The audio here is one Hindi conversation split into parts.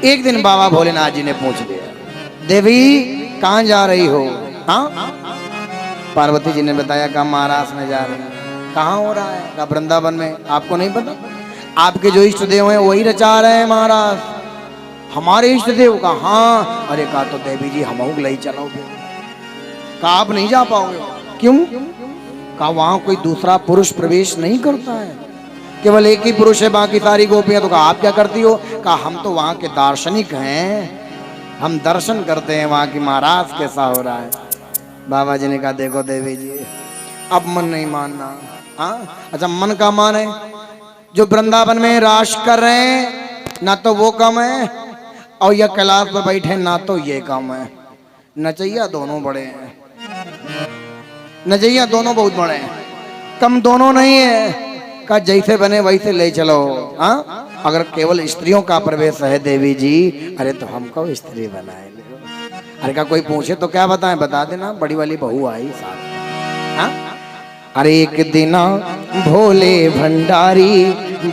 एक दिन बाबा भोलेनाथ जी ने पूछ लिया, देवी कहाँ जा रही हो? हाँ, पार्वती जी ने बताया कहा महाराज में जा रहे हैं। कहाँ हो रहा है? कहा वृंदावन में। आपको नहीं पता? आपके जो इष्ट देव हैं वही रचा रहे हैं महाराज। हमारे इष्ट देव का? हाँ। अरे कहा तो देवी जी हम ले चलोगे? कहा आप नहीं जा पाओगे। क्यों? कहा वहां कोई दूसरा पुरुष प्रवेश नहीं करता है, केवल एक ही पुरुष है, बाकी सारी गोपियां। तो कहा आप क्या करती हो? कहा हम तो वहां के दार्शनिक हैं, हम दर्शन करते हैं वहां की महाराज कैसा हो रहा है। बाबा जी ने कहा देखो देवी जी अब मन नहीं मानना। हाँ अच्छा, मन का मान है जो वृंदावन में राश कर रहे हैं ना तो वो कम है, और यह कैलाश पर बैठे ना तो ये कम है। नचैया दोनों बड़े हैं, नचैया दोनों बहुत बड़े हैं, कम दोनों नहीं है। का जैसे बने वैसे ले चलो। हाँ अगर केवल स्त्रियों का प्रवेश है देवी जी, अरे तो हमको स्त्री बनाए। अरे का कोई पूछे तो क्या बताएं? बता देना बड़ी वाली बहू आई साथ। हाँ अरे एक दिना भोले भंडारी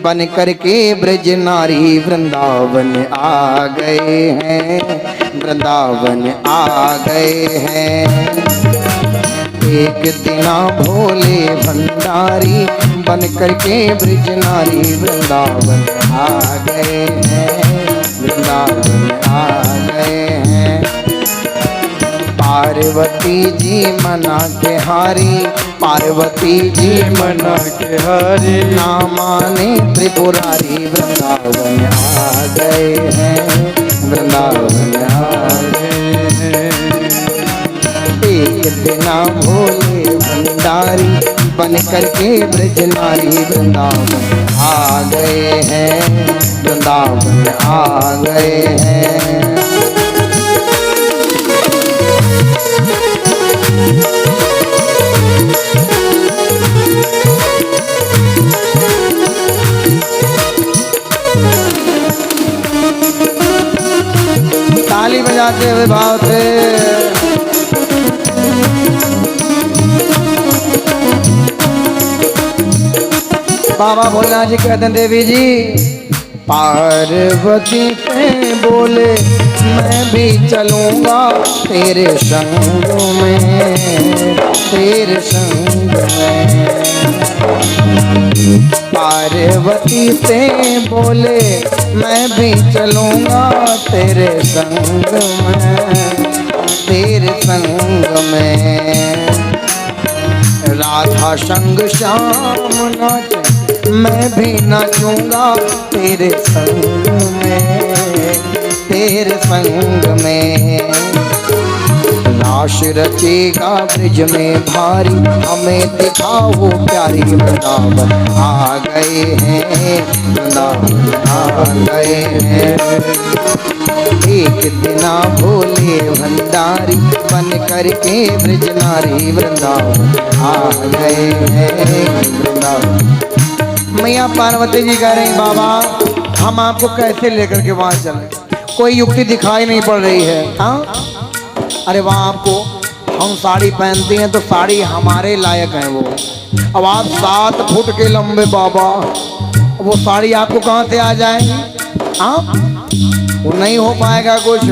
बन करके ब्रज नारी वृंदावन आ गए हैं, वृंदावन आ गए हैं। एक दिना भोले भंडारी बन करके ब्रज नारी वृंदावन आ गए हैं, वृंदावन आ गए हैं। पार्वती जी मना के हारी, पार्वती जी मना के हारी, ना माने त्रिपुरारी वृंदावन आ गए हैं, वृंदावन आ गए हैं। एक दिना भोले भंडारी बन करके ब्रज नारी वृंदावन आ गए हैं, वृंदावन आ गए हैं। ताली बजाते हुए भाव से बाबा भोलेनाथ जी कहते हैं देवी जी पार्वती से बोले मैं भी चलूंगा तेरे संग में, तेरे संग में। पार्वती से बोले मैं भी चलूंगा तेरे संग में, तेरे संग में। राधा संग श्याम नाचे मैं भी नाचूंगा तेरे संग में, तेरे संग में। लाश रचेगा ब्रिज में भारी हमें दिखाओ प्यारी वृंदावन आ गए हैं, वृंदावन आ गए हैं। एक दिना भोले भंडारी बन करके ब्रिज नारी वृंदावन आ गए हैं, वृंदावन। मैया पार्वती जी कह रही बाबा हम आपको कैसे लेकर के वहां चले, कोई युक्ति दिखाई नहीं पड़ रही है। हाँ अरे वहां आपको हम साड़ी पहनती हैं तो साड़ी हमारे लायक है वो, अब आप 7 फुट के लंबे बाबा, वो साड़ी आपको कहाँ से आ जाएगी? हाँ वो नहीं हो पाएगा कुछ।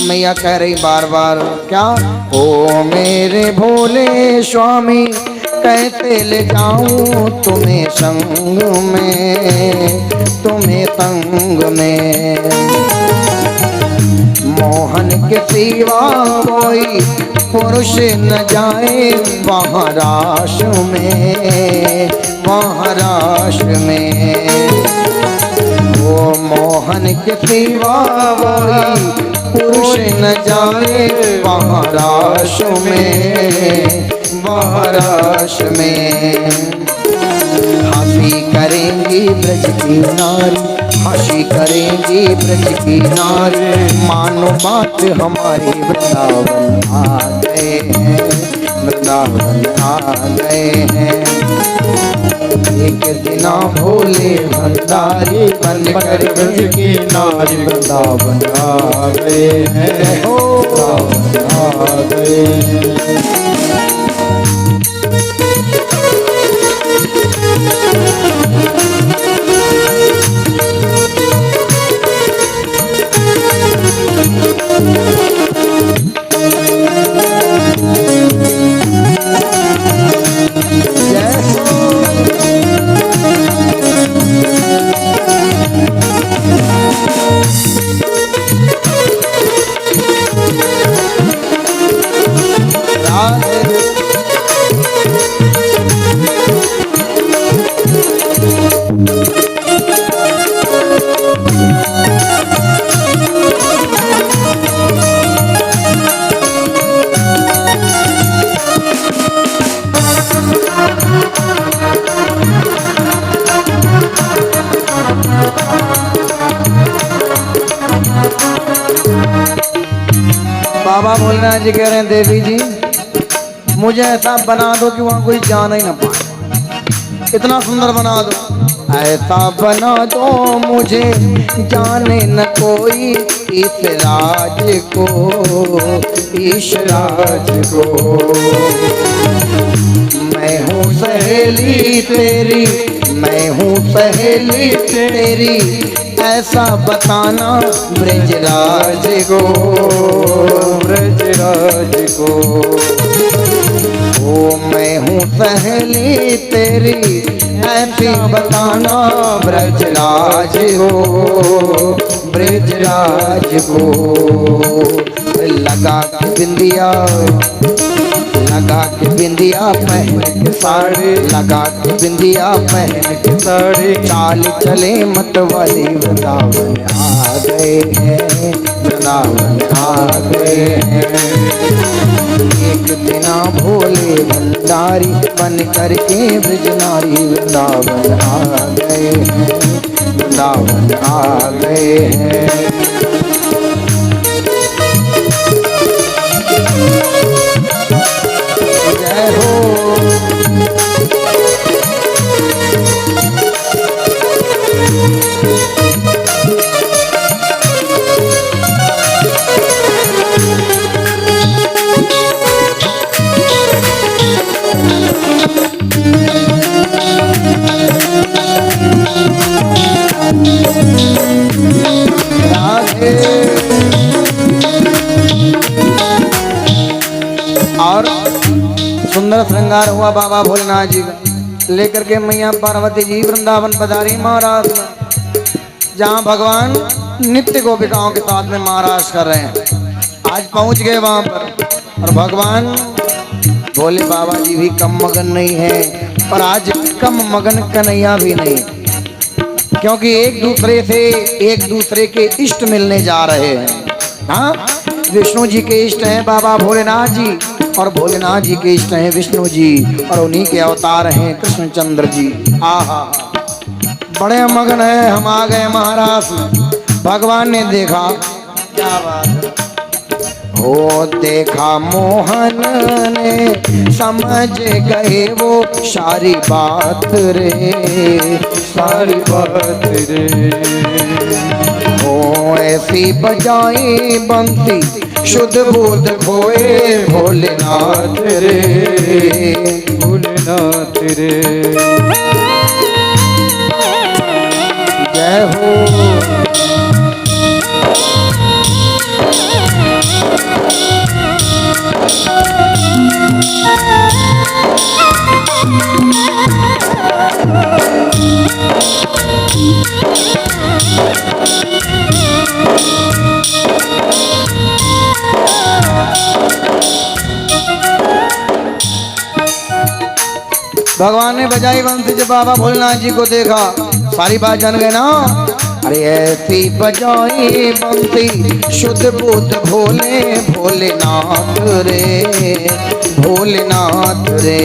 मैया कह रही बार बार क्या, ओ मेरे भोले स्वामी कैसे ले जाऊं तुम्हें संग में, तुम्हें संग में। मोहन के सिवा कोई पुरुष न जाए वहाँ राश में, वहाँ राश में। वो मोहन के सिवा कोई पुरुष न जाए वहाँ राश में, वहाँ राश में। हंसी करेंगी ब्रज की नारी, हंसी करेंगी ब्रज की नारी, मानो बात हमारी वृंदावन आ गए हैं, वृंदावन आ गए हैं। एक दिना भोले भंडारी बन कर ब्रज की नारी वृंदावन आ गए हैं, वृंदावन आ गए हैं। बाबा भोलेनाथ जी कह रहे हैं देवी जी मुझे ऐसा बना दो कि वहां कोई जाना ही ना पाए, इतना सुंदर बना दो। ऐसा बना दो मुझे जाने न कोई इस राज को, इस राज को। मैं हूँ सहेली तेरी, मैं हूँ सहेली तेरी, ऐसा बताना ब्रजराज को, ब्रजराज को। ओ मैं हूँ सहेली तेरी, ऐसी बताना ब्रजराज को, ब्रजराज को। लगा के बिंदिया, लगा के बिंदिया पहन के साड़ी, लगा के बिंदिया पहन के साड़ी, चाल चले मतवाली वृंदावन आ गए हैं, वृंदावन आ गए हैं। एक दिना भोले भंडारी बन करके ब्रजनारी वृंदावन आ गए हैं, वृंदावन आ गए हैं। जय हो राधे। और सुंदर श्रृंगार हुआ बाबा भोलेनाथ जी का, लेकर के मैया पार्वती जी वृंदावन पधारी महाराज में, जहाँ भगवान नित्य गोपिकाओं के साथ में महाराज कर रहे हैं। आज पहुंच गए वहां पर, और भगवान भोले बाबा जी भी कम मगन नहीं है, पर आज कम मगन कन्हैया भी नहीं, क्योंकि एक दूसरे के इष्ट मिलने जा रहे हैं। हाँ, विष्णु जी के इष्ट हैं बाबा भोलेनाथ जी, और भोलेनाथ जी के इष्ट हैं विष्णु जी, और उन्हीं के अवतार हैं कृष्णचंद्र जी। आहा, बड़े मगन है। हम आ गए महाराज में, भगवान ने देखा, क्या बात है हो, देखा मोहन ने समझ गए वो सारी बात रे, सारी बात रे। हो ऐसी बजाई बंसी शुद्ध बुद्ध खोए भोलेनाथ रे, भोलेनाथ रे। जय हो। भगवान ने बजाई बंसी, जब बाबा भोलेनाथ जी को देखा, सारी बात जान गए ना। अरे ऐसी बजाई बंसी शुद्ध बुद्ध भोले भोलेनाथ रे, भोलेनाथ रे।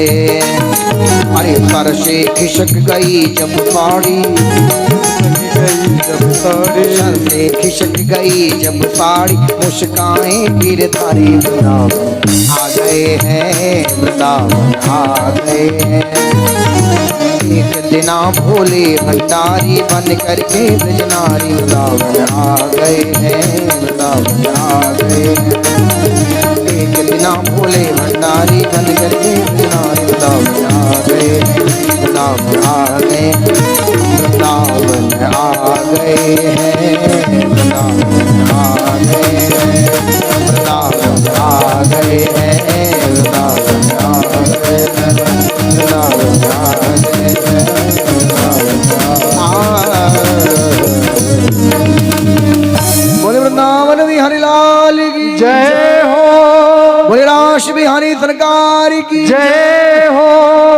अरे सर से खिसक गई जब साड़ी, सर से खिसक गई जब साड़ी, मुस्काएं गिरधारी वृंदावन आ गए हैं, वृंदावन आ गए हैं। एक दिना भोले भंडारी बन करके ब्रजनारी वृंदावन आ गए हैं, वृंदावन आ गए हैं। एक दिना भोले भंडारी बन करके ब्रजनारी वृंदावन आ गए, वृंदावन आ गए, वृंदावन आ गए हैं, वृंदावन आ गए हैं, वृंदावन आ गए हैं, वृंदावन आ गए हैं, वृंदावन आ गए हैं, बोले वृंदावन बिहारी लाल की जय हो, बोले रास बिहारी सरकार की जय हो।